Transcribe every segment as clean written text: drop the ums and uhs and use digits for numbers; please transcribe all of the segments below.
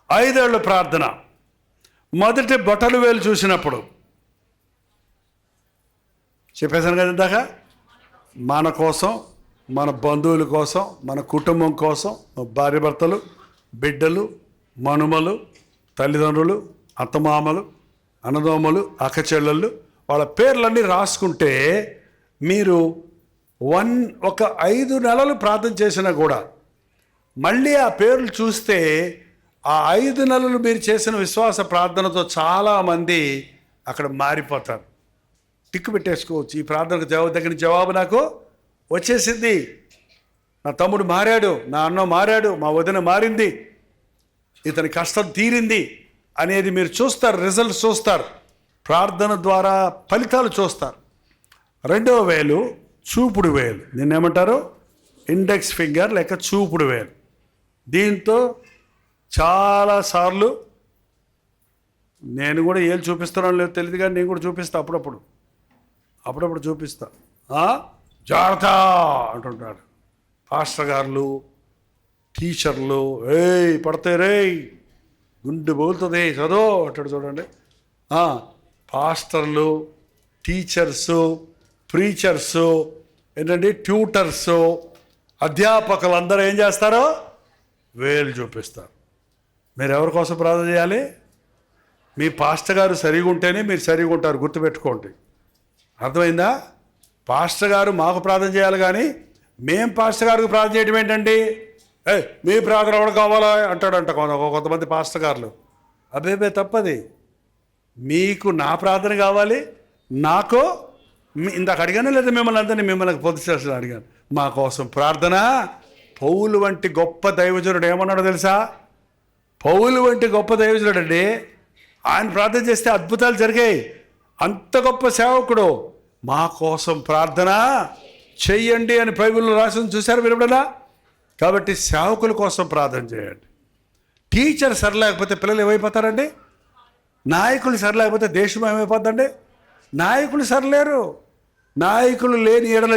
5 ఏళ్ళు ప్రార్థన. మొదటి బొటలు వేలు చూసినప్పుడు చెప్పేశాను కదా ఇందాక, మన కోసం, మన బంధువుల కోసం, మన కుటుంబం కోసం, భార్య భర్తలు, బిడ్డలు, మనుమలు, తల్లిదండ్రులు, అత్తమామలు, అన్నదమ్ములు, అక్కచెల్లెళ్ళు, వాళ్ళ పేర్లన్నీ రాసుకుంటే మీరు ఒక 5 నెలలు ప్రార్థన చేసినా కూడా మళ్ళీ ఆ పేర్లు చూస్తే ఆ 5 నెలలు మీరు చేసిన విశ్వాస ప్రార్థనతో చాలామంది అక్కడ మారిపోతారు. టిక్కు పెట్టేసుకోవచ్చు, ఈ ప్రార్థనకు దగ్గర జవాబు నాకు వచ్చేసింది, నా తమ్ముడు మారాడు, నా అన్న మారాడు, మా వదిన మారింది, ఇతని కష్టం తీరింది అనేది మీరు చూస్తారు, రిజల్ట్స్ చూస్తారు, ప్రార్థన ద్వారా ఫలితాలు చూస్తారు. 2వ వేలు చూపుడు వేలు, నిన్నేమంటారు? ఇండెక్స్ ఫింగర్ లేక చూపుడు వేలు. దీంతో చాలాసార్లు నేను కూడా ఏళ్ళు చూపిస్తున్నాను లేదు తెలియదు కానీ నేను కూడా చూపిస్తాను, అప్పుడప్పుడు చూపిస్తా. జాగ్రత్త అంటుంటాడు పాస్టర్ గారులు, టీచర్లు, పడతాయి రే, గుండె బోలుతుంది చదువు అంటాడు చూడండి. పాస్టర్లు, టీచర్సు, ప్రీచర్సు, ఏంటంటే ట్యూటర్సు, అధ్యాపకులు అందరూ ఏం చేస్తారో వేలు చూపిస్తారు. మీరు ఎవరి కోసం ప్రార్థన చేయాలి? మీ పాస్టర్ గారు సరిగా ఉంటేనే మీరు సరిగా ఉంటారు, గుర్తుపెట్టుకోండి. అర్థమైందా? పాస్టర్ గారు మాకు ప్రార్థన చేయాలి కానీ మేం పాస్టర్ గారికి ప్రార్థన చేయడం ఏంటండి? మీ ప్రార్థన ఎవరు కావాలా అంటాడంట కొంతమంది పాస్టర్ గారులు. అబ్బే తప్పది. మీకు నా ప్రార్థన కావాలి, నాకు ఇందాక అడిగాను లేదా మిమ్మల్ని అందరినీ, మిమ్మల్ని పొద్దుచేసిన అడిగాను, మా కోసం ప్రార్థన. పౌలు వంటి గొప్ప దైవజనుడు ఏమన్నాడో తెలుసా? పౌలు వంటి గొప్ప దైవజనుడు అండి, ఆయన ప్రార్థన చేస్తే అద్భుతాలు జరిగాయి. అంత గొప్ప సేవకుడు, మా కోసం ప్రార్థన చెయ్యండి అని బైబిల్లో రాసి చూశారు మీరు ఎప్పుడన్నా? కాబట్టి సేవకుల కోసం ప్రార్థన చేయండి. టీచర్ సరిలేకపోతే పిల్లలు ఏమైపోతారండి? నాయకులు సరిలేకపోతే దేశం ఏమైపోద్దండి? నాయకులు సరిలేరు. నాయకులు లేని ఎడల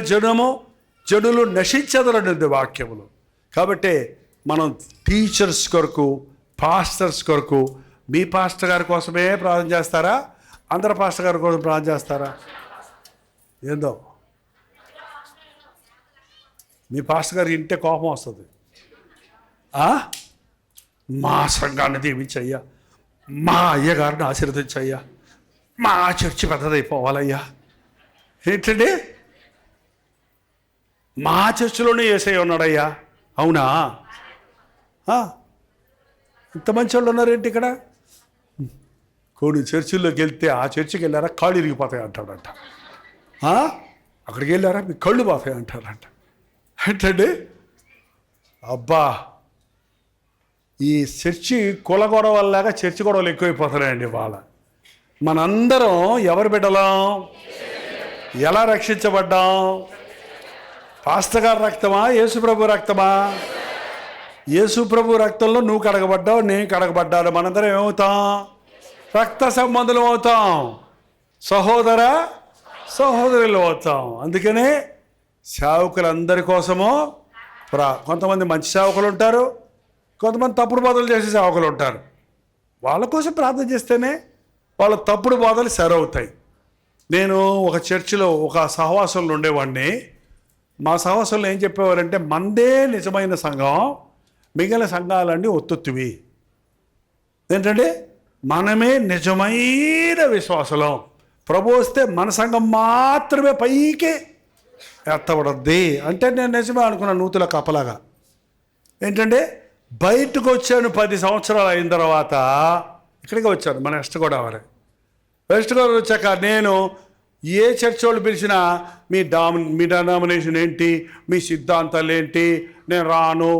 జనులు నశించదరని వాక్యములు. కాబట్టి మనం టీచర్స్ కొరకు, పాస్టర్స్ కొరకు, మీ పాస్టర్ గారి కోసమే ప్రార్థన చేస్తారా? అందరు పాస్టర్ గారి కోసం ప్రార్థన చేస్తారా? ఏందో మీ పాస్టర్ గారికి ఇంటే కోపం వస్తుంది. మా సంఘాన్ని దీవించయ్యా, మా అయ్యగారిని ఆశీర్వదించయ్యా, మా చర్చి పెద్దదైపోవాలయ్యా. ఏంటండి? మా చర్చిలోనే యేసయ్య ఉన్నాడయ్యా. అవునా? ఇంత మంచి వాళ్ళు ఉన్నారేంటి ఇక్కడ? కొన్ని చర్చిల్లోకి వెళ్తే, ఆ చర్చికి వెళ్ళారా కాళ్ళు ఇరిగిపోతాయి అంటాడంట. అక్కడికి వెళ్ళారా మీ కళ్ళు పోతాయి అంటారంట. ఏంటండి? అబ్బా, ఈ చర్చి కుల గొడవల్లాగా చర్చి గొడవలు ఎక్కువైపోతున్నాయండి వాళ్ళ. మనందరం ఎవరు బిడ్డలం? ఎలా రక్షించబడ్డాం? పాస్టర్ గారి రక్తమా, యేసుప్రభు రక్తమా? యేసుప్రభు రక్తంలో నువ్వు కడగబడ్డావు, నేను కడగబడ్డాను. మనందరం ఏమవుతాం? రక్త సంబంధులు అవుతాం, సహోదరులు అవుతాం. అందుకనే సేవకులందరి కోసము కొంతమంది మంచి సేవకులు ఉంటారు, కొంతమంది తప్పుడు బోధలు చేసే సేవకులు ఉంటారు. వాళ్ళ కోసం ప్రార్థన చేస్తేనే వాళ్ళ తప్పుడు బోధలు సరవుతాయి. నేను ఒక చర్చిలో ఒక సహవాసంలో ఉండేవాడిని. మా సహవాసంలో ఏం చెప్పేవారంటే, మందే నిజమైన సంఘం, మిగిలిన సంఘాలన్నీ ఒత్తుత్తువి. ఏంటంటే మనమే నిజమైన విశ్వాసలం. ప్రభు వస్తే మన సంఘం మాత్రమే పైకి ఎత్తబడద్ది అంటే నేను నిజమే అనుకున్నాను, నూతుల కప్పలాగా. ఏంటంటే బయటకు వచ్చాను 10 సంవత్సరాలు అయిన తర్వాత ఇక్కడికి వచ్చాను, మన వెస్ట్ గోదావరి వచ్చాక నేను ఏ చర్చ్ వాళ్ళు పిలిచినా మీ డినామినేషన్ ఏంటి, మీ సిద్ధాంతాలు ఏంటి, నేను రాను,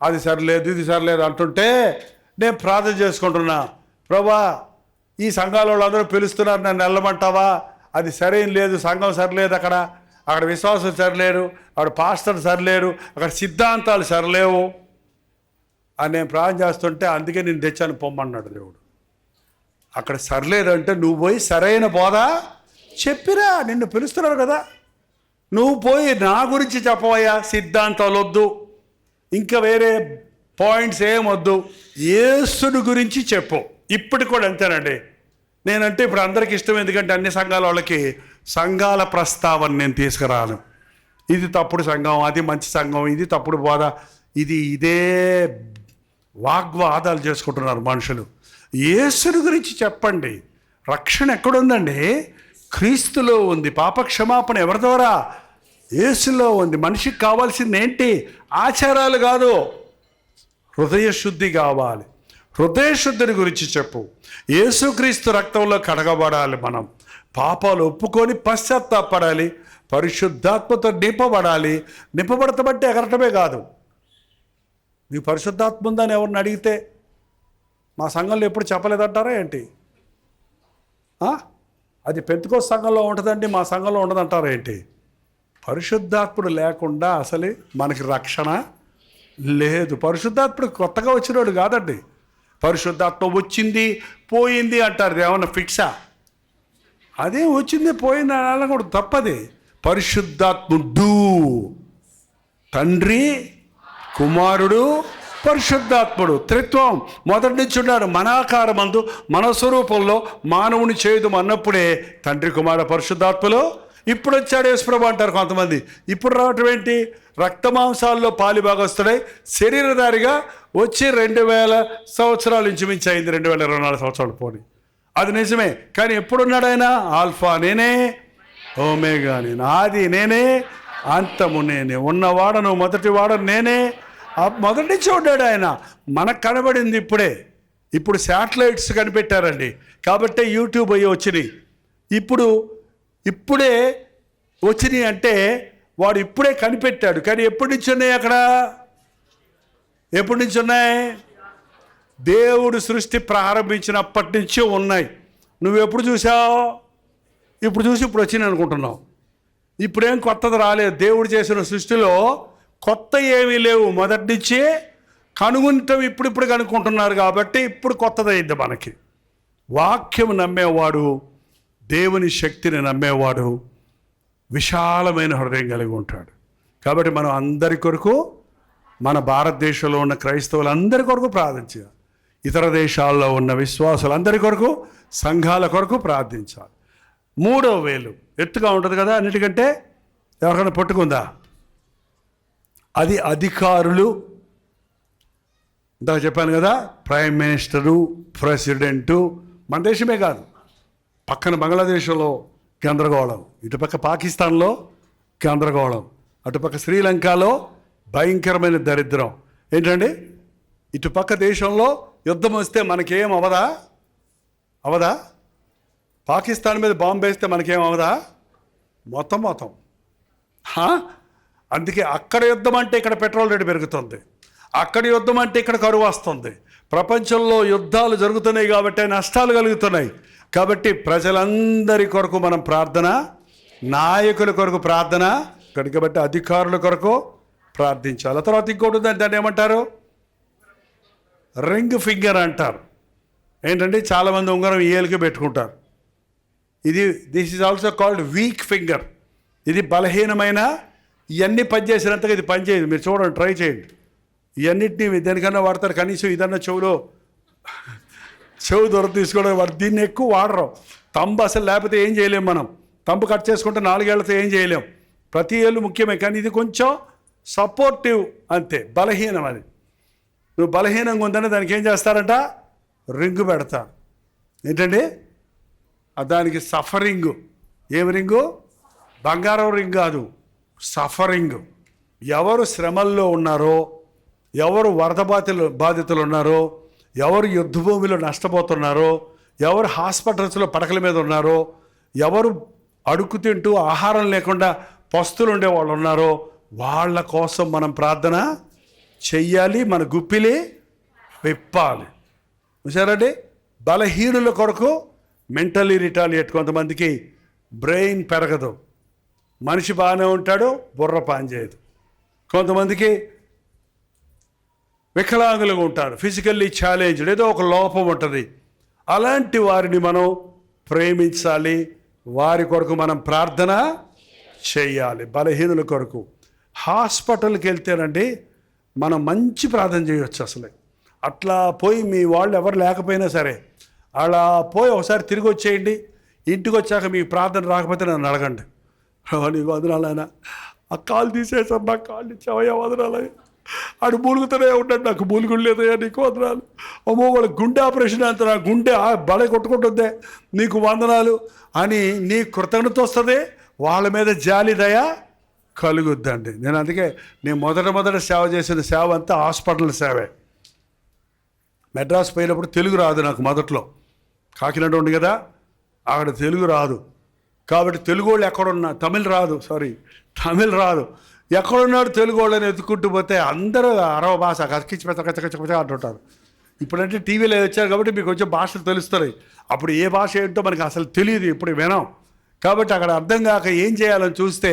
అది సరిలేదు ఇది సరిలేదు అంటుంటే నేను ప్రార్థన చేసుకుంటున్నా, ప్రభా ఈ సంఘాల వాళ్ళందరూ పిలుస్తున్నారు, నన్ను వెళ్ళమంటావా? అది సరైన లేదు, సంఘం సరిలేదు, అక్కడ విశ్వాసం సరిలేరు, అక్కడ పాస్టర్ సరిలేరు, అక్కడ సిద్ధాంతాలు సరిలేవు అని నేను ప్రార్థన చేస్తుంటే, అందుకే నేను తెచ్చాను పొమ్మన్నాడు దేవుడు. అక్కడ సరిలేదంటే నువ్వు పోయి సరైన బోధ చెప్పిరా, నిన్ను పిలుస్తున్నారు కదా, నువ్వు పోయి నా గురించి చెప్పవయ్యా, సిద్ధాంతాలు వద్దు, ఇంకా వేరే పాయింట్స్ ఏమొద్దు, యేసుని గురించి చెప్పు. ఇప్పటికి కూడా అంతేనండి. నేనంటే ఇప్పుడు అందరికి ఇష్టం, ఎందుకంటే అన్ని సంఘాల వాళ్ళకి సంఘాల ప్రస్తావన నేను తీసుకురాను. ఇది తప్పుడు సంఘం, అది మంచి సంఘం, ఇది తప్పుడు బోధ, ఇదే వాగ్వాదాలు చేసుకుంటున్నారు మనుషులు. యేసుని గురించి చెప్పండి. రక్షణ ఎక్కడుందండి? క్రీస్తులో ఉంది. పాప క్షమాపణ ఎవరి ద్వారా? యేసులో ఉంది. మనిషికి కావాల్సింది ఏంటి? ఆచారాలు కాదు, హృదయ శుద్ధి కావాలి. హృదయ శుద్ధిని గురించి చెప్పు. యేసుక్రీస్తు రక్తంలో కడగబడాలి. మనం పాపాలు ఒప్పుకొని పశ్చాత్తాపడాలి. పరిశుద్ధాత్మతో నింపబడాలి. నింపబడతామంటే ఎగరటమే కాదు. నీకు పరిశుద్ధాత్మ ఉందని ఎవరిని అడిగితే మా సంఘంలో ఎప్పుడు చెప్పలేదంటారా ఏంటి? అది పెంతుకోస్తు సంఘంలో ఉంటుందండి, మా సంఘంలో ఉండదంటారా ఏంటి? పరిశుద్ధాత్ముడు లేకుండా అసలు మనకి రక్షణ లేదు. పరిశుద్ధాత్ముడు కొత్తగా వచ్చినోడు కాదండి. పరిశుద్ధాత్మ వచ్చింది పోయింది అంటారు, ఏమన్నా ఫిక్సా? అదే వచ్చింది పోయింది అనాలి కూడా తప్పది. పరిశుద్ధాత్ముడు, తండ్రి, కుమారుడు, పరిశుద్ధాత్ముడు, త్రిత్వం మొదటి నుంచి ఉన్నాడు. మన ఆకారమందు మన స్వరూపంలో మానవుని చేయదు అన్నప్పుడే తండ్రి, కుమారుడు, పరిశుద్ధాత్మలో ఇప్పుడు వచ్చాడు యేసుప్రభు అంటారు కొంతమంది. ఇప్పుడు రావటం ఏంటి? రక్తమాంసాల్లో పాలిభాగస్తుడై శరీరధారిగా వచ్చి 2000 సంవత్సరాల నుంచి మించి అయింది. 2024 సంవత్సరాలు పోని, అది నిజమే. కానీ ఎప్పుడున్నాడు ఆయన? ఆల్ఫా నేనే, ఓమేగా నేను, ఆది నేనే, అంతము నేనే, ఉన్నవాడను మొదటివాడను నేనే. మొదటి నుంచి ఉన్నాడు ఆయన. మనకు కనబడింది ఇప్పుడే. ఇప్పుడు శాటిలైట్స్ కనిపెట్టారండి, కాబట్టే యూట్యూబ్ అయ్యి వచ్చినాయి. ఇప్పుడే వచ్చినాయి అంటే వాడు ఇప్పుడే కనిపెట్టాడు. కానీ ఎప్పటి నుంచి ఉన్నాయి అక్కడ? ఎప్పటి నుంచి ఉన్నాయి? దేవుడు సృష్టి ప్రారంభించినప్పటి నుంచి ఉన్నాయి. నువ్వు ఎప్పుడు చూసావు? ఇప్పుడు చూసి ఇప్పుడు వచ్చింది అనుకుంటున్నావు. ఇప్పుడేం కొత్తది రాలేదు. దేవుడు చేసిన సృష్టిలో కొత్త ఏమీ లేవు. మొదటి నుంచే కనుగొంటాం, ఇప్పుడు కనుక్కుంటున్నారు కాబట్టి ఇప్పుడు కొత్తది అయింది మనకి. వాక్యం నమ్మేవాడు, దేవుని శక్తిని నమ్మేవాడు విశాలమైన హృదయం కలిగి ఉంటాడు. కాబట్టి మనం అందరి కొరకు, మన భారతదేశంలో ఉన్న క్రైస్తవులందరి కొరకు ప్రార్థించాలి. ఇతర దేశాల్లో ఉన్న విశ్వాసులందరి కొరకు, సంఘాల కొరకు ప్రార్థించాలి. 3వ వేలు ఎత్తుగా ఉంటుంది కదా అన్నిటికంటే. ఎవరికైనా పట్టుకుందా? అది అధికారులు. ఇందాక చెప్పాను కదా, ప్రైమ్ మినిస్టరు, ప్రెసిడెంటు. మన దేశమే కాదు, పక్కన బంగ్లాదేశ్లో గందరగోళం, ఇటుపక్క పాకిస్తాన్లో గందరగోళం, అటుపక్క శ్రీలంకలో భయంకరమైన దరిద్రం. ఏంటండి? ఇటుపక్క దేశంలో యుద్ధం వస్తే మనకేం అవదా? పాకిస్తాన్ మీద బాంబు వేస్తే మనకేం అవదా? మొత్తం. అందుకే అక్కడ యుద్ధం అంటే ఇక్కడ పెట్రోల్ రేటు పెరుగుతుంది, అక్కడ యుద్ధం అంటే ఇక్కడ కరువు వస్తుంది. ప్రపంచంలో యుద్ధాలు జరుగుతున్నాయి కాబట్టి నష్టాలు కలుగుతున్నాయి. కాబట్టి ప్రజలందరి కొరకు మనం ప్రార్థన, నాయకుల కొరకు ప్రార్థన, కాబట్టి అధికారుల కొరకు ప్రార్థించాలి. ఆ తర్వాత ఇంకోటి ఉందంటే దాన్ని ఏమంటారు? రింగ్ ఫింగర్ అంటారు. ఏంటంటే చాలామంది ఉంగరం ఏలుకి పెట్టుకుంటారు. This is also called week finger. ఇది బలహీనమైన, ఇవన్నీ పనిచేసినంతగా ఇది పనిచేయదు. మీరు చూడండి, ట్రై చేయండి. ఇవన్నిటిని దేనికన్నా వాడతారు. కనీసం ఇదన్నా చెవు దొర తీసుకోవడం వాడు దీన్ని ఎక్కువ వాడరు. తంబు అసలు లేకపోతే ఏం చేయలేం. మనం తంబు కట్ చేసుకుంటే 4 ఏళ్లతో ఏం చేయలేం. ప్రతి ఏళ్ళు ముఖ్యమే, కానీ ఇది కొంచెం సపోర్టివ్ అంతే, బలహీనం. అది నువ్వు బలహీనంగా ఉందని దానికి ఏం చేస్తారంట? రింగు పెడతారు. ఏంటండి? దానికి సఫరింగు. ఏమి రింగు? బంగారం రింగ్ కాదు, సఫరింగు. ఎవరు శ్రమల్లో ఉన్నారో, ఎవరు వరద బాధితులు ఉన్నారో, ఎవరు యుద్ధభూమిలో నష్టపోతున్నారో, ఎవరు హాస్పిటల్స్లో పడకల మీద ఉన్నారో, ఎవరు అడుగు తింటూ ఆహారం లేకుండా పస్తులు ఉండే వాళ్ళు ఉన్నారో, వాళ్ళ కోసం మనం ప్రార్థన చెయ్యాలి. మన గుప్పిలి విప్పాలి. చూసారండి? బలహీనుల కొరకు మెంటల్లీ రిటాలియేట్. కొంతమందికి బ్రెయిన్ పెరగదు, మనిషి బాగానే ఉంటాడు, బుర్ర పనిచేయదు. కొంతమందికి వికలాంగులుగా ఉంటారు, ఫిజికల్లీ ఛాలెంజ్డ్, ఏదో ఒక లోపం ఉంటుంది. అలాంటి వారిని మనం ప్రేమించాలి, వారి కొరకు మనం ప్రార్థన చేయాలి. బలహీనుల కొరకు హాస్పిటల్కి వెళ్తేనండి మనం మంచి ప్రార్థన చేయవచ్చు అసలే. అట్లా పోయి మీ వాళ్ళు ఎవరు లేకపోయినా సరే అలా పోయి ఒకసారి తిరిగి వచ్చేయండి. ఇంటికి వచ్చాక మీ ప్రార్థన రాకపోతే నన్ను అడగండి. నీకు వదనాలైనా ఆ కాలు తీసేసారు, నాకు కాళ్ళు ఇచ్చావయ్యా వదనాలయ్యా, ఆడు మూలుగుతూనే ఉంటాడు, నాకు మూలుగుడు లేదయ్యా నీకు వదనాలు. అమ్మో వాళ్ళ గుండె ఆపరేషన్ అంత, నా గుండె బల కొట్టుకుంటుందే నీకు వందనాలు అని నీ కృతజ్ఞత వస్తుంది, వాళ్ళ మీద జాలి దయ కలుగుద్దండి. నేను అందుకే నేను మొదట సేవ చేసిన సేవ అంతా హాస్పిటల్ సేవే. మెడ్రాస్ పోయినప్పుడు తెలుగు రాదు నాకు మొదట్లో, కాకినాడ ఉంది కదా అక్కడ తెలుగు రాదు కాబట్టి తెలుగు వాళ్ళు ఎక్కడున్నా తమిళ్ రాదు ఎక్కడున్నాడు తెలుగు వాళ్ళని ఎత్తుకుంటూ పోతే అందరూ అరవ భాష కచ్కిచ్చి కచ్చ అంటుంటారు. ఇప్పుడంటే టీవీలో వచ్చారు కాబట్టి మీకు కొంచెం భాషలు తెలుస్తున్నాయి. అప్పుడు ఏ భాష ఏంటో మనకి అసలు తెలియదు, ఇప్పుడు వినాం. కాబట్టి అక్కడ అర్థం కాక ఏం చేయాలని చూస్తే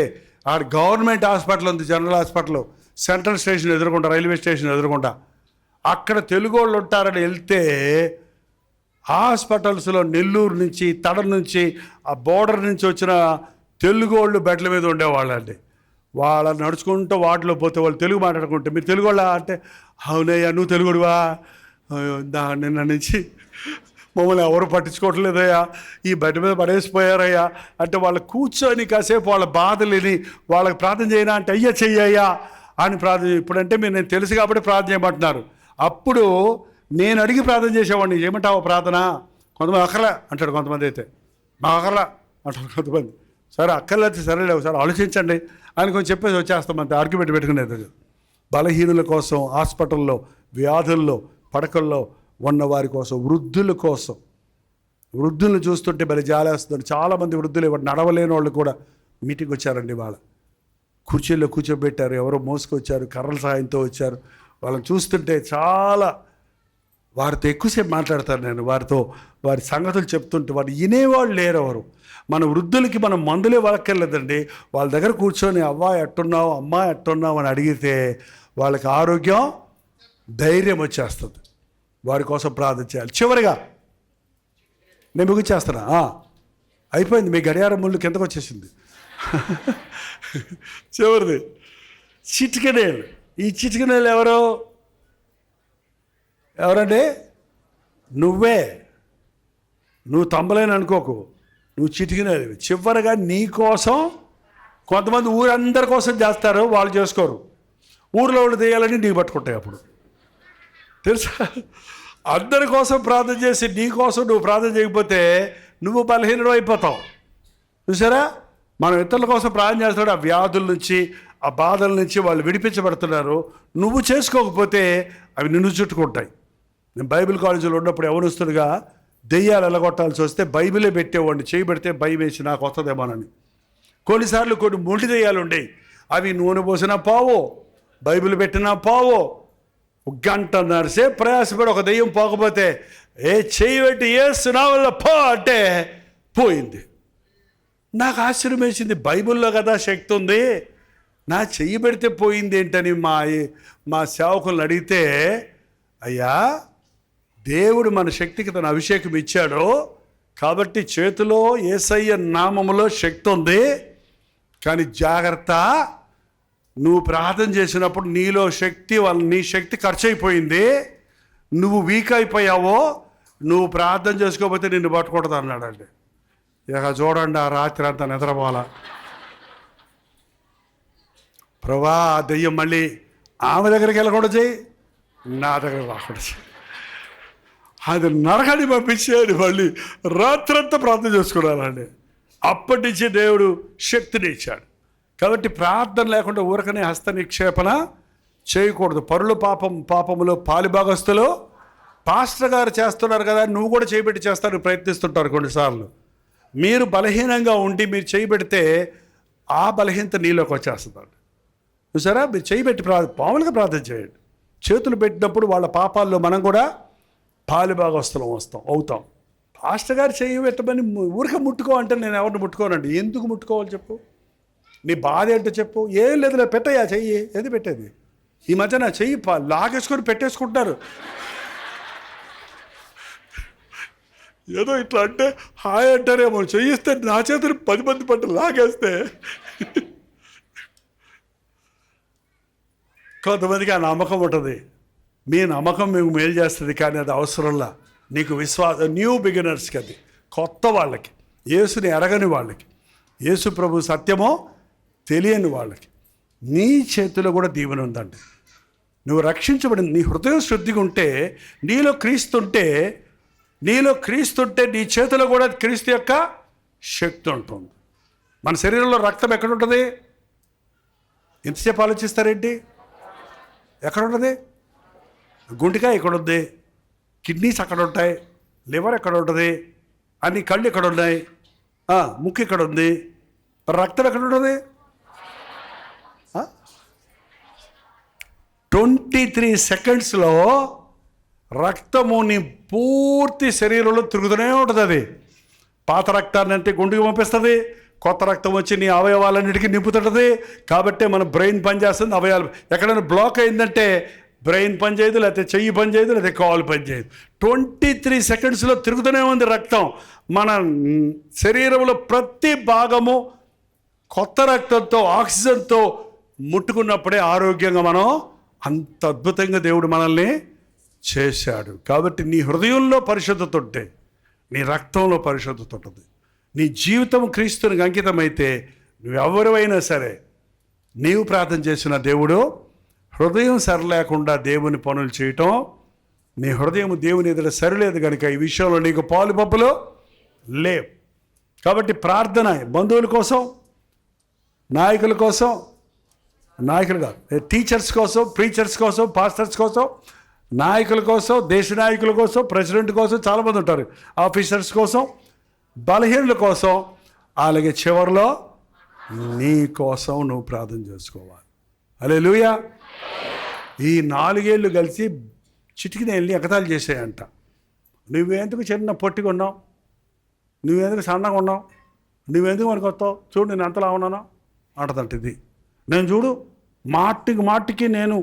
అక్కడ గవర్నమెంట్ హాస్పిటల్ ఉంది, జనరల్ హాస్పిటల్, సెంట్రల్ స్టేషన్ ఎదురుకుంటా, రైల్వే స్టేషన్ ఎదురుకుంటా. అక్కడ తెలుగు వాళ్ళు ఉంటారని వెళ్తే హాస్పిటల్స్లో నెల్లూరు నుంచి, తడ నుంచి, ఆ బోర్డర్ నుంచి వచ్చిన తెలుగు వాళ్ళు బెడ్ల మీద ఉండేవాళ్ళండి. వాళ్ళ నడుచుకుంటూ వాటిలో పోతే వాళ్ళు తెలుగు మాట్లాడుకుంటే, మీరు తెలుగు వాళ్ళ అంటే అవునయ్యా నువ్వు తెలుగుడువా, నిన్న నుంచి మమ్మల్ని ఎవరు పట్టించుకోవట్లేదయ్యా, ఈ బెడ్ మీద పడేసిపోయారయ్యా అంటే వాళ్ళు కూర్చొని కాసేపు వాళ్ళ బాధలేని వాళ్ళకి ప్రార్థన చేయనా అంటే అయ్యా చెయ్యయ్యా అని ప్రార్థన. ఇప్పుడంటే మీరు నేను తెలుసు కాబట్టి ప్రార్థన చేయమంటున్నారు. అప్పుడు నేను అడిగి ప్రార్థన చేసేవాడిని, ఏమంటావు ప్రార్థన, కొంతమంది అక్కర్లే అంటాడు, కొంతమంది అయితే మా అక్కర్లే అంటారు కొంతమంది. సరే అక్కర్లేదు సరేలేవు సార్ ఆలోచించండి అని కొంచెం చెప్పేసి వచ్చేస్తాం, అంతే ఆర్గ్యుమెంట్ పెట్టుకునేది. బలహీనుల కోసం, హాస్పిటల్లో, వ్యాధుల్లో, పడకల్లో ఉన్న వారి కోసం, వృద్ధులను చూస్తుంటే మరి జాలేస్తుంది. చాలామంది వృద్ధులు నడవలేని వాళ్ళు కూడా మీటింగ్ వచ్చారండి. వాళ్ళ కుర్చీల్లో కూర్చోబెట్టారు, ఎవరో మోసుకొచ్చారు, కర్రల సాయంతో వచ్చారు. వాళ్ళని చూస్తుంటే చాలా, వారితో ఎక్కువసేపు మాట్లాడతారు నేను, వారి సంగతులు చెప్తుంటే వారు వినేవాళ్ళు లేరు ఎవరు. మన వృద్ధులకి మనం మందులే వలక్కర్లేదండి, వాళ్ళ దగ్గర కూర్చొని అవ్వా ఎట్టున్నావు, అమ్మా ఎట్టున్నావు అని అడిగితే వాళ్ళకి ఆరోగ్యం, ధైర్యం వచ్చేస్తుంది. వారి కోసం ప్రార్థన చేయాలి. చివరిగా నేను ముగిచేస్తున్నా, అయిపోయింది, మీ గడియారం ముళ్ళు కిందకు వచ్చేసింది. చివరిది చిటికెనేలు. ఈ చిటికెనేలు ఎవరండి? నువ్వు తంబలేని అనుకోకు, నువ్వు చిటికినది. చివరిగా నీ కోసం, కొంతమంది ఊరందరి కోసం చేస్తారు, వాళ్ళు చేసుకోరు. ఊర్లో వాళ్ళు చేయాలని నీకు పట్టుకుంటాయి. అప్పుడు తెలుసా, అందరి కోసం ప్రార్థన చేసి నీ కోసం నువ్వు ప్రార్థన చేయకపోతే నువ్వు బలహీనుడు అయిపోతావు. చూసారా, మనం ఇతరుల కోసం ప్రార్థన చేస్తాడు, ఆ వ్యాధుల నుంచి, ఆ బాధల నుంచి వాళ్ళు విడిపించబడుతున్నారు. నువ్వు చేసుకోకపోతే అవి నిన్ను చుట్టుకుంటాయి. నేను బైబిల్ కాలేజీలో ఉన్నప్పుడు ఎవరుస్తుడుగా దెయ్యాలు ఎలగొట్టాల్సి వస్తే బైబిలే పెట్టేవాడిని, చేయబెడితే భయం వేసి నాకు వస్తుందేమోనని. కొన్నిసార్లు కొన్ని మొండి దెయ్యాలు ఉండేవి, అవి నూనె పోసినా పావో, బైబిల్ పెట్టినా పావో. గంటన్నర సేపు ప్రయాసపడి ఒక దెయ్యం పోకపోతే చేయి పెట్టి నా వల్ల పో అంటే పోయింది. నాకు ఆశ్చర్యం వేసింది, బైబిల్లో కదా శక్తి ఉంది, నా చెయ్యి పెడితే పోయింది ఏంటని మా సేవకులను అడిగితే, అయ్యా దేవుడు మన శక్తికి తన అభిషేకం ఇచ్చాడు కాబట్టి చేతిలో యేసయ్య నామములో శక్తి ఉంది, కానీ జాగ్రత్త, నువ్వు ప్రార్థన చేసినప్పుడు నీలో శక్తి నీ శక్తి ఖర్చు అయిపోయింది, నువ్వు వీక్ అయిపోయావో, నువ్వు ప్రార్థన చేసుకోకపోతే నిన్ను పట్టుకూడదు అన్నాడండి. ఇక చూడండి, ఆ రాత్రి అంతా నిద్రపోవాలా. ప్రభా ఆ దెయ్యం మళ్ళీ ఆమె దగ్గరికి వెళ్ళకూడదు చేయి, నా దగ్గర రాకూడదు చేయి, అది నరకాన్ని పంపించేది. మళ్ళీ రాత్రంతా ప్రార్థన చేసుకున్నానండి. అప్పటి నుంచి దేవుడు శక్తిని ఇచ్చాడు. కాబట్టి ప్రార్థన లేకుండా ఊరకనే హస్త నిక్షేపణ చేయకూడదు. పరుల పాపములో పాలిభాగస్తులు పాస్టర్ గారు చేస్తున్నారు కదా, నువ్వు కూడా చేయబెట్టి చేస్తానికి ప్రయత్నిస్తుంటారు కొన్నిసార్లు. మీరు బలహీనంగా ఉండి మీరు చేయబెడితే ఆ బలహీనత నీలోకి వచ్చేస్తుందండి. చూసారా, మీరు చేయబెట్టి మామూలుగా ప్రార్థన చేయండి. చేతులు పెట్టినప్పుడు వాళ్ళ పాపాల్లో మనం కూడా పాలిభాగస్తులం అవుతాం. పాస్టర్ గారు చేయి పెట్టమని ఊరికే ముట్టుకో అంటే నేను ఎవరిని ముట్టుకోనండి. ఎందుకు ముట్టుకోవాలి చెప్పు, నీ బాధ ఏంటో చెప్పు. ఏం లేదు, పెట్టయ్యా చెయ్యి, ఏది పెట్టేది. ఈ మధ్య నా చెయ్యి లాగేసుకొని పెట్టేసుకుంటున్నారు. ఏదో ఇట్లా అంటే హాయ్ అంటారేమో, చెయ్యిస్తే నా చేతులు 10 మంది పట్టు లాగేస్తే కొంతమందికి ఆ నమ్మకం ఉంటుంది, మీ నమ్మకం మీకు మేలు చేస్తుంది, కానీ అది అవసరంలా. నీకు న్యూ బిగినర్స్కి, అది కొత్త వాళ్ళకి, యేసుని ఎరగని వాళ్ళకి, యేసు ప్రభు సత్యమో తెలియని వాళ్ళకి నీ చేతిలో కూడా దీవెన ఉందండి. నువ్వు రక్షించబడింది, నీ హృదయం శుద్ధిగా ఉంటే, నీలో క్రీస్తుంటే నీ చేతిలో కూడా క్రీస్తు యొక్క శక్తి ఉంటుంది. మన శరీరంలో రక్తం ఎక్కడ ఉంటుంది? ఎంతసేపు ఆలోచిస్తారేంటి? ఎక్కడ ఉంటుంది? గుండెకాయ ఎక్కడ ఉంది, కిడ్నీస్ అక్కడ ఉంటాయి, లివర్ ఎక్కడ ఉంటుంది, అన్ని కళ్ళు ఎక్కడ ఉన్నాయి, ముక్కు ఎక్కడ ఉంది, రక్తం ఎక్కడ ఉంటుంది? 23 సెకండ్స్లో రక్తము నీ పూర్తి శరీరంలో తిరుగుతూనే ఉంటుంది. అది పాత రక్తాన్ని అంటే గుండెకి పంపిస్తుంది, కొత్త రక్తం వచ్చి నీ అవయవాలన్నిటికీ నింపుతుంటుంది. కాబట్టి మన బ్రెయిన్ పనిచేస్తుంది, అవయవాలు ఎక్కడైనా బ్లాక్ అయిందంటే బ్రెయిన్ పనిచేయదు, లేకపోతే చెయ్యి పనిచేయదు, లేకపోతే కాలు పనిచేయదు. 23 సెకండ్స్లో తిరుగుతూనే ఉంది రక్తం. మన శరీరంలో ప్రతి భాగము కొత్త రక్తంతో, ఆక్సిజన్తో ముట్టుకున్నప్పుడే ఆరోగ్యంగా మనం, అంత అద్భుతంగా దేవుడు మనల్ని చేశాడు. కాబట్టి నీ హృదయంలో పరిశుద్ధత ఉంటే, నీ రక్తంలో పరిశుద్ధత ఉంటుంది. నీ జీవితం క్రీస్తునికి అంకితమైతే, నువ్వెవరివైనా సరే, నీవు ప్రార్థన చేసిన దేవుడు హృదయం సరిలేకుండా దేవుని పనులు చేయటం, నీ హృదయం దేవుని ఎదుట సరిలేదు కనుక ఈ విషయంలో నీకు పాలు పప్పులు లేవు. కాబట్టి ప్రార్థన బంధువుల కోసం, నాయకుల కోసం, నాయకులుగా టీచర్స్ కోసం, ప్రీచర్స్ కోసం, పాస్టర్స్ కోసం, నాయకుల కోసం, దేశ నాయకుల కోసం, ప్రెసిడెంట్ కోసం, చాలామంది ఉంటారు, ఆఫీసర్స్ కోసం, బలహీనుల కోసం, అలాగే చివరిలో నీ కోసం నువ్వు ప్రార్థన చేసుకోవాలి. హల్లెలూయా. ఈ 4 ఏళ్ళు కలిసి చిటికిన వెళ్ళి ఎగతాళి చేసాయంట. నువ్వెందుకు చిన్న పొట్టిగా ఉన్నావు, నువ్వెందుకు సన్నగా ఉన్నావు, నువ్వెందుకు మనకు వస్తావు, చూడు నేను ఎంతలా ఉన్నానో అంటదంట. ఇది నేను చూడు మాటికి నేను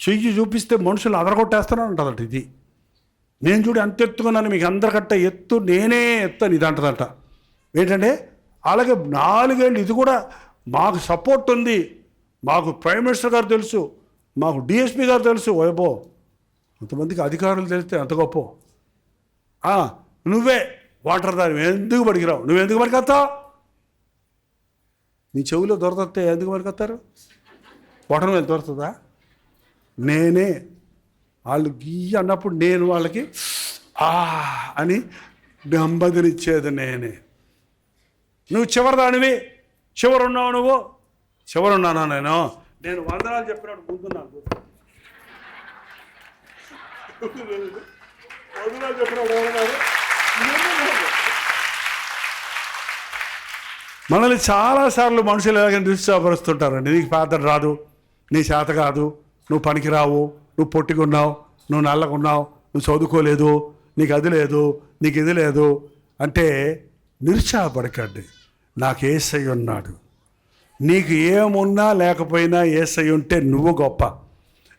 చెయ్యి చూపిస్తే మనుషులు అదరగొట్టేస్తాను అంటదంట. ఇది నేను చూడు ఎంత ఎత్తుకున్నాను, మీకు అందరికట్ట ఎత్తు నేనే ఎత్తాను ఇది అంటదంట. ఏంటంటే అలాగే 4 ఏళ్ళు ఇది కూడా మాకు సపోర్ట్ ఉంది, మాకు ప్రైమ్ మినిస్టర్ గారు తెలుసు, మాకు డిఎస్పీ గారు తెలుసు. ఓయబో, కొంతమందికి అధికారులు తెలిస్తే ఎంత గొప్ప. నువ్వే వాటర్ దాని ఎందుకు పడికిరావు, నువ్వెందుకు పడికొస్తావు, నీ చెవిలో దొరకతే ఎందుకు పడికొస్తారు, వాటర్ మీద దొరుకుతుందా? నేనే వాళ్ళు గీయ అన్నప్పుడు నేను వాళ్ళకి అని నెమ్మదినిచ్చేది నేనే. నువ్వు చివరిదానివి, చివరున్నావు, నువ్వు చివరున్నానా? నేను వందనాలు చెప్పినాడు ముందున్నాను, వందనాలు చెప్పినాడు ఎవరన్నారు. మనల్ని చాలాసార్లు మనుషులు ఎలాగైనా నిరుత్సాహపరుస్తుంటారండి. నీకు ప్రార్థన రాదు, నీ చేత కాదు, నువ్వు పనికిరావు, నువ్వు పొట్టిగున్నావు, నువ్వు నల్లగున్నావు, నువ్వు చదువుకోలేదు, నీకు అది లేదు, నీకు ఇది లేదు అంటే నిరుత్సాహపడకండి. నాకు యేసయ్య ఉన్నాడు. నీకు ఏమున్నా లేకపోయినా యేసయ్య ఉంటే నువ్వు గొప్ప.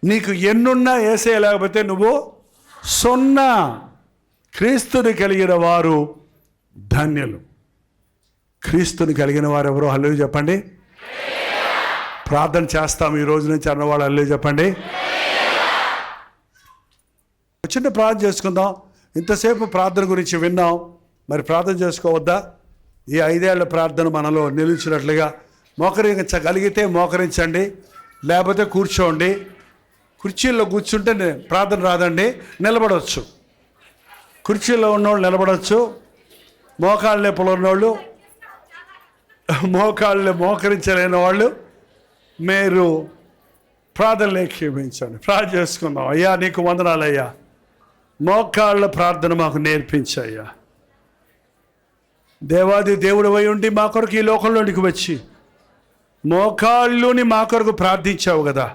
నీకు ఎన్నున్నా యేసయ్య లేకపోతే నువ్వు సున్నా. క్రీస్తుని కలిగిన వారు ధన్యులు. క్రీస్తుని కలిగిన వారు ఎవరో హల్లెలూయా చెప్పండి. ప్రార్థన చేస్తాం ఈ రోజు నుంచి అన్నవాళ్ళు హల్లెలూయా చెప్పండి. చిన్న ప్రార్థన చేసుకుందాం. ఇంతసేపు ప్రార్థన గురించి విన్నాం, మరి ప్రార్థన చేసుకోవద్దా? ఈ 5 ఏళ్ల ప్రార్థన మనలో నిలిచినట్లుగా మోకరించగలిగితే మోకరించండి, లేకపోతే కూర్చోండి. కుర్చీల్లో కూర్చుంటే ప్రార్థన రాదండి, నిలబడవచ్చు. కుర్చీలో ఉన్నోళ్ళు నిలబడవచ్చు, మోకాళ్ళ నొప్పులు ఉన్నోళ్ళు, మోకరించలేని వాళ్ళు మీరు ప్రార్థనలే క్షమించండి. ప్రార్థన చేసుకుందాం. అయ్యా నీకు వందనాలయ్యా, మోకాళ్ళ ప్రార్థన మాకు నేర్పించయ్యా. దేవాది దేవుడు అయి ఉండి మా కొరకు ఈ లోకంలోనికి వచ్చి మోకాళ్ళుని మా కొరకు ప్రార్థించావు కదా,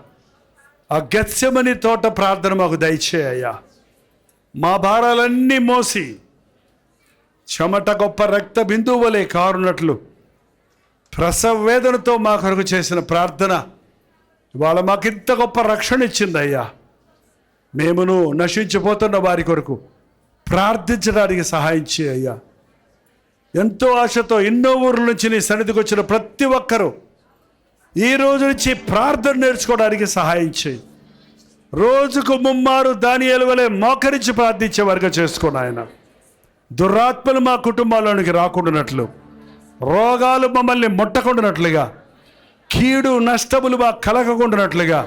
ఆ గెత్సెమని తోట ప్రార్థన మాకు దయచేయ్యా. మా భారాలన్నీ మోసి చెమట గొప్ప రక్త బిందువు వలె కారునట్లు ప్రసవ వేదనతో మా కొరకు చేసిన ప్రార్థన ఇవాళ మాకింత గొప్ప రక్షణ ఇచ్చిందయ్యా. మేమును నశించిపోతున్న వారి కొరకు ప్రార్థించడానికి సహాయం చేయ్యా. ఎంతో ఆశతో ఎన్నో ఊర్ల నుంచి నీ సన్నిధికి వచ్చిన ప్రతి ఒక్కరూ ఈ రోజు నుంచి ప్రార్థన నేర్చుకోవడానికి సహాయం చేయి. రోజుకు 3 మారు దానియేలు వలె మోకరించి ప్రార్థించే వరకు చేసుకుని ఆయన దురాత్మలు మా కుటుంబాల్లోనికి రాకుండానట్లు, రోగాలు మమ్మల్ని ముట్టకుండానట్లుగా, కీడు నష్టములు మా కలగకుండానట్లుగా,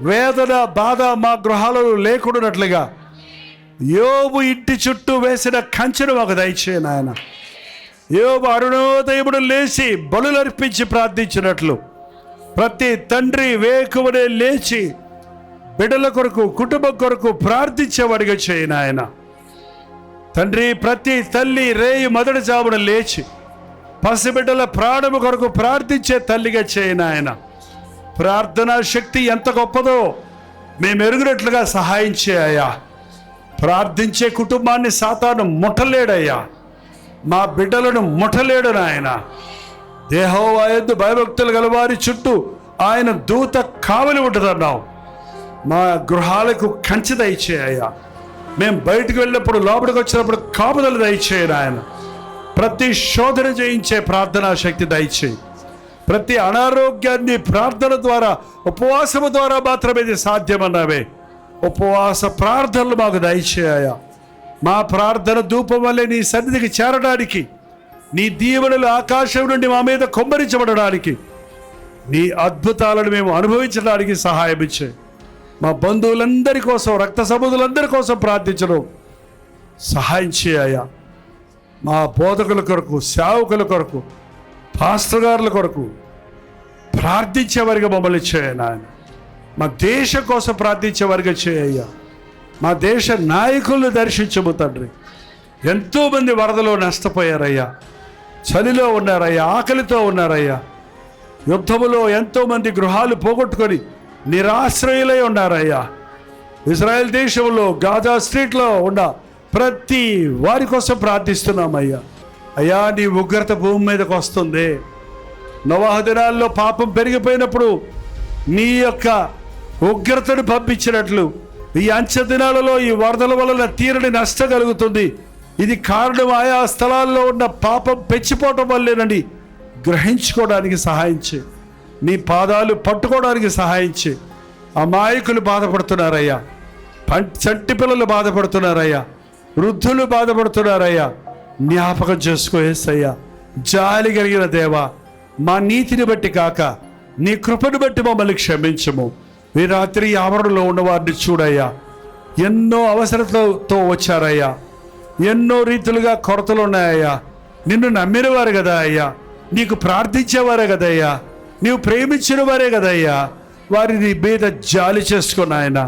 వేదన బాధ మా గృహాలలో లేకుండానట్లుగా, యోబు ఇంటి చుట్టూ వేసిన కంచెను మాకు దయచేయి నాయన. యోబు అరుణోదయమును లేచి బలులర్పించి ప్రార్థించినట్లు ప్రతి తండ్రి వేకువనే లేచి బిడ్డల కొరకు కుటుంబం కొరకు ప్రార్థించేవాడిగా చేయి నాయన. తండ్రి, ప్రతి తల్లి రేయి మొదటి జామున లేచి పసిబిడ్డల ప్రాణము కొరకు ప్రార్థించే తల్లిగా చేయి నాయన. ప్రార్థనా శక్తి ఎంత గొప్పదో మేము ఎరుగునట్లుగా సహాయం చేయ్యా. ప్రార్థించే కుటుంబాన్ని సాతాను ముట్టలేడయ్యా, మా బిడ్డలను ముట్టలేడు నాయన. యెహోవా యందు భయభక్తులు గలవారి చుట్టూ ఆయన దూత కావలి ఉంటుందన్నావు. మా గృహాలకు కంచె దయచేయ్యా. మేము బయటకు వెళ్ళినప్పుడు లోపలికి వచ్చినప్పుడు కాపుదలు దయచేయను ఆయన. ప్రతి శోధన జయించే ప్రార్థనా శక్తి దయచేయి. ప్రతి అనారోగ్యాన్ని ప్రార్థన ద్వారా, ఉపవాసము ద్వారా మాత్రమే ఇది సాధ్యమన్నావే. ఉపవాస ప్రార్థనలు మాకు దయచేయ్యా. మా ప్రార్థన ధూపం వల్లే నీ సన్నిధికి చేరడానికి, నీ దీవెనలు ఆకాశం నుండి మా మీద కుమ్మరించబడడానికి, నీ అద్భుతాలను మేము అనుభవించడానికి సహాయం ఇచ్చే. మా బంధువులందరి కోసం, రక్త సంబంధులందరి కోసం ప్రార్థించడం సహాయం చేయ్యా. మా బోధకుల కొరకు, సేవకుల కొరకు, పాస్టర్ గారుల కొరకు ప్రార్థించేవారిగా మమ్మల్ని చేయను ఆయన. మా దేశం కోసం ప్రార్థించేవారిగా చేయ్యా. మా దేశ నాయకులను దర్శించము తండ్రి. ఎంతోమంది వరదలో నష్టపోయారయ్యా, చలిలో ఉన్నారయ్యా, ఆకలితో ఉన్నారయ్యా, యుద్ధములో ఎంతోమంది గృహాలు పోగొట్టుకొని నిరాశ్రయులై ఉన్నారయ్యా. ఇజ్రాయెల్ దేశంలో గాజా స్ట్రీట్లో ఉన్న ప్రతి వారి కోసం ప్రార్థిస్తున్నామయ్యా. అయ్యా, నీ ఉగ్రత భూమి మీదకి వస్తుంది. నోవహు దినాల్లో పాపం పెరిగిపోయినప్పుడు నీ యొక్క ఉగ్రతను పంపించినట్లు ఈ అంచె దినాలలో ఈ వరదల వలన తీరని నష్టం కలుగుతుంది. ఇది కారణం ఆయా స్థలాల్లో ఉన్న పాపం పెంచిపోవటం వల్లేనని గ్రహించుకోవడానికి సహాయం చేయి. నీ పాదాలు పట్టుకోవడానికి సహాయం చేయి. అమాయకులు బాధపడుతున్నారయ్యా, చంటి పిల్లలు బాధపడుతున్నారయ్యా, వృద్ధులు బాధపడుతున్నారయ్యా. జ్ఞాపకం చేసుకో యేసయ్యా. జాలి కలిగిన దేవా, మా నీతిని బట్టి కాక నీ కృపను బట్టి మమ్మల్ని క్షమించము. ఈ రాత్రి ఆవరణలో ఉన్నవారిని చూడయ్యా. ఎన్నో అవసరతలతో వచ్చారయ్యా, ఎన్నో రీతులుగా కొరతలు ఉన్నాయ్యా. నిన్ను నమ్మిన వారు కదా అయ్యా, నీకు ప్రార్థించేవారే కదయ్యా, నీవు ప్రేమించిన వారే కదయ్యా. వారిని మీద జాలి చేసుకున్న ఆయన.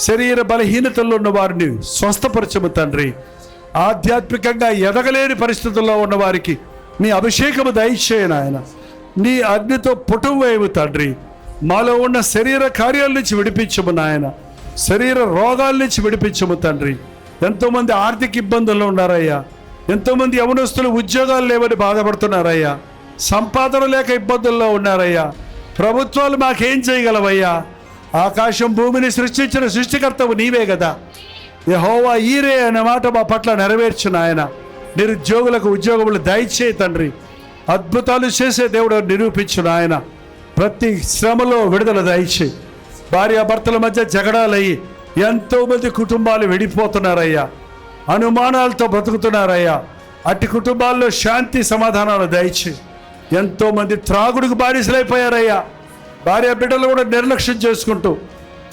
శరీర బలహీనతల్లో ఉన్న వారిని స్వస్థపరచము తండ్రి. ఆధ్యాత్మికంగా ఎదగలేని పరిస్థితుల్లో ఉన్న వారికి నీ అభిషేకము దయచేయను ఆయన. నీ అగ్నితో పుటం వేయము తండ్రి. మాలో ఉన్న శరీర కార్యాల నుంచి విడిపించము నాయన. శరీర రోగాల నుంచి విడిపించము తండ్రి. ఎంతోమంది ఆర్థిక ఇబ్బందుల్లో ఉన్నారయ్యా. ఎంతోమంది యవనస్తులు ఉద్యోగాలు లేవని బాధపడుతున్నారయ్యా. సంపాదన లేక ఇబ్బందుల్లో ఉన్నారయ్యా. ప్రభుత్వాలు మాకేం చేయగలవయ్యా? ఆకాశం భూమిని సృష్టించిన సృష్టికర్తవు నీవే కదా. యెహోవా ఈరే అనే మాట మా పట్ల నెరవేర్చు నాయన. నిరుద్యోగులకు ఉద్యోగములు దయచేయి తండ్రి. అద్భుతాలు చేసే దేవుడు నిరూపించు నాయన. ప్రతి శ్రమలో విడుదల దయచేయి. భార్యాభర్తల మధ్య జగడాలయ్యి ఎంతోమంది కుటుంబాలు విడిపోతున్నారయ్యా. అనుమానాలతో బ్రతుకుతున్నారయ్యా. అట్టి కుటుంబాల్లో శాంతి సమాధానాలు దయచేయి. ఎంతోమంది త్రాగుడికి బానిసలైపోయారయ్యా. భార్య బిడ్డలు కూడా నిర్లక్ష్యం చేసుకుంటూ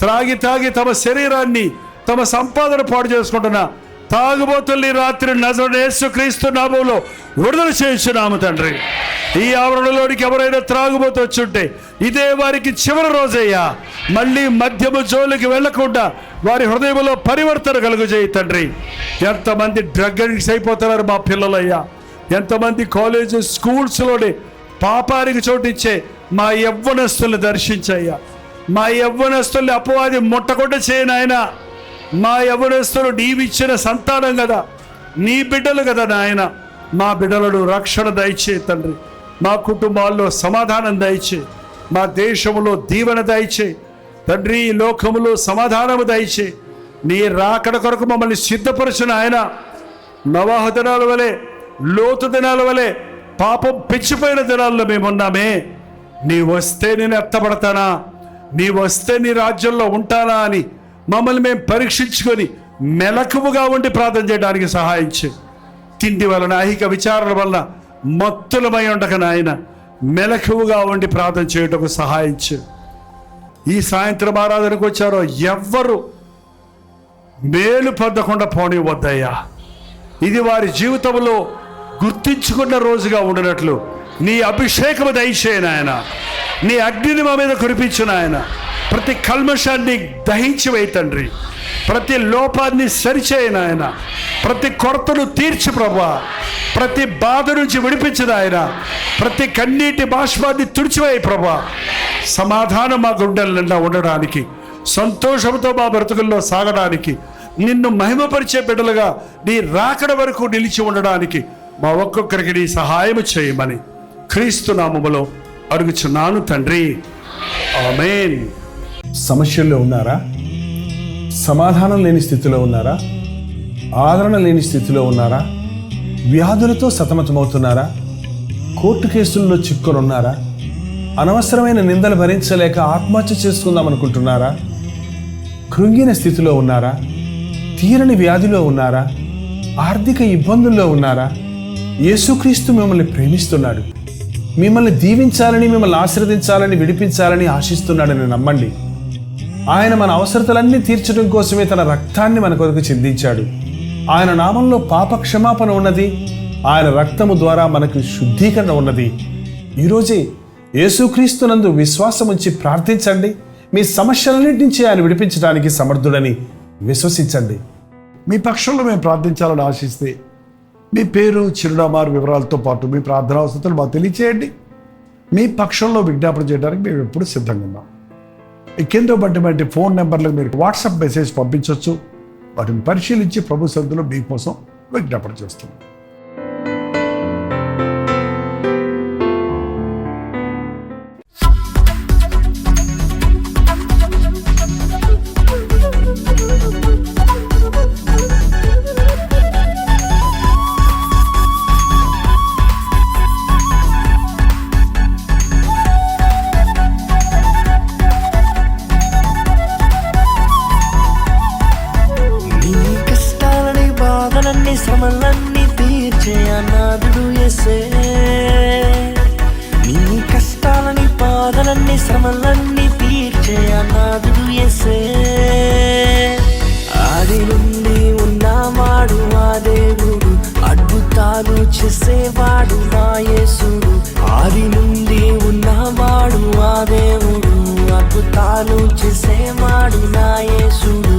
త్రాగి తమ శరీరాన్ని, తమ సంపాదన పాడు చేసుకుంటున్న తాగుబోతుల్ని రాత్రి నజరేయుడైన యేసుక్రీస్తు నామములో విడుదల చేయించున్నాము తండ్రి. ఈ ఆవరణలోనికి ఎవరైనా త్రాగుబోతు వచ్చుంటే ఇదే వారికి చివరి రోజయ్యా. మళ్ళీ మద్యము జోలికి వెళ్లకుండా వారి హృదయంలో పరివర్తన కలుగజేయి తండ్రి. ఎంతమంది డ్రగ్ అడిక్ట్స్ అయిపోతున్నారు మా పిల్లలయ్యా. ఎంతమంది కాలేజ్ స్కూల్స్లోనే పాపానికి చోటిచ్చే మా యవ్వనస్తుల్ని దర్శించయ్యా. మా యవ్వనస్తుల్ని అపవాది ముట్టకుండా చేయనాయన. మా యవ్వనస్తులు నీవిచ్చిన సంతానం కదా, నీ బిడ్డలు కదా నాయన. మా బిడ్డలను రక్షణ దయచే తండ్రి. మా కుటుంబాల్లో సమాధానం దయచే. మా దేశంలో దీవెన దయచే తండ్రి. ఈ లోకములో సమాధానము దయచే. నీ రాకడ కొరకు మమ్మల్ని సిద్ధపరచిన ఆయన. నోవహు దినాల వలె, లోతు దినాల వలె పాపం పెంచిపోయిన దినాల్లో మేమున్నామే. నీ వస్తే నేను ఎత్తబడతానా, నీ వస్తే నీ రాజ్యంలో ఉంటానా అని మమ్మల్ని మేము పరీక్షించుకొని మెలకువగా ఉండి ప్రార్థన చేయడానికి సహాయం చేయి. తిండి వలన, ఐహిక విచారణ వలన మత్తులమై ఉండక నాయన మెలకువగా ఉండి ప్రార్థన చేయటకు సహాయం చేయి. ఈ సాయంత్రం ఆరాధనకు వచ్చారో ఎవ్వరు మేలు పొందకుండా పోనివద్దయ్యా. ఇది వారి జీవితంలో గుర్తించుకున్న రోజుగా ఉండినట్లు నీ అభిషేకము దయచేయను ఆయన. నీ అగ్నిని మా మీద కురిపించు నాయన. ప్రతి కల్మషాన్ని దహించి వేయి తండ్రి. ప్రతి లోపాన్ని సరిచేయను ఆయన. ప్రతి కొరతను తీర్చు ప్రభువా. ప్రతి బాధ నుంచి విడిపించు ఆయన. ప్రతి కన్నీటి బాష్పాన్ని తుడిచివేయి ప్రభువా. సమాధానం మా గుండెల నిండా ఉండడానికి, సంతోషంతో మా బ్రతుకుల్లో సాగడానికి, నిన్ను మహిమపరిచే బిడ్డలుగా నీ రాకడ వరకు నిలిచి ఉండడానికి మా ఒక్కొక్కరికి నీ సహాయం చేయమని క్రీస్తు నామములో అడుగుచున్నాను తండ్రి, ఆమేన్. సమస్యల్లో ఉన్నారా? సమాధానం లేని స్థితిలో ఉన్నారా? ఆదరణ లేని స్థితిలో ఉన్నారా? వ్యాధులతో సతమతమవుతున్నారా? కోర్టు కేసుల్లో చిక్కుని ఉన్నారా? అనవసరమైన నిందలు భరించలేక ఆత్మహత్య చేసుకుందాం అనుకుంటున్నారా? కృంగిన స్థితిలో ఉన్నారా? తీరని వ్యాధిలో ఉన్నారా? ఆర్థిక ఇబ్బందుల్లో ఉన్నారా? యేసుక్రీస్తు మిమ్మల్ని ప్రేమిస్తున్నాడు. మిమ్మల్ని దీవించాలని, మిమ్మల్ని ఆశీర్వదించాలని, విడిపించాలని ఆశిస్తున్నాడని నమ్మండి. ఆయన మన అవసరతలన్నీ తీర్చడం కోసమే తన రక్తాన్ని మన కొరకు చిందించాడు. ఆయన నామంలో పాప క్షమాపణ ఉన్నది. ఆయన రక్తము ద్వారా మనకు శుద్ధీకరణ ఉన్నది. ఈరోజే యేసుక్రీస్తునందు విశ్వాసం ఉంచి ప్రార్థించండి. మీ సమస్యలన్నిటి నుంచి ఆయన విడిపించడానికి సమర్థుడని విశ్వసించండి. మీ పక్షంలో మేము ప్రార్థించాలని ఆశిస్తే మీ పేరు, చిరునామా వివరాలతో పాటు మీ ప్రార్థనా అవసరాలు మాకు తెలియచేయండి. మీ పక్షంలో విజ్ఞాపన చేయడానికి మేము ఎప్పుడు సిద్ధంగా ఉన్నాం. ఈ కింద ఉన్నటువంటి ఫోన్ నెంబర్లకు మీరు వాట్సాప్ మెసేజ్ పంపించవచ్చు. వాటిని పరిశీలించి ప్రభు సన్నిధిలో మీకోసం విజ్ఞాపన చేస్తున్నాం. శ్రమలన్నీ తీర్చే అనాథుడు యేసే. నీ కష్టాలని, బాధలన్నీ, శ్రమలన్నీ తీర్చే అనాథుడు యేసే. ఆది నుండి ఉన్నవాడు ఆ దేవుడు, అద్భుతాలు చేసేవాడు నా యేసుడు. ఆది నుండి ఉన్నవాడు ఆ దేవుడు, అద్భుతాలు చేసేవాడు నా యేసుడు.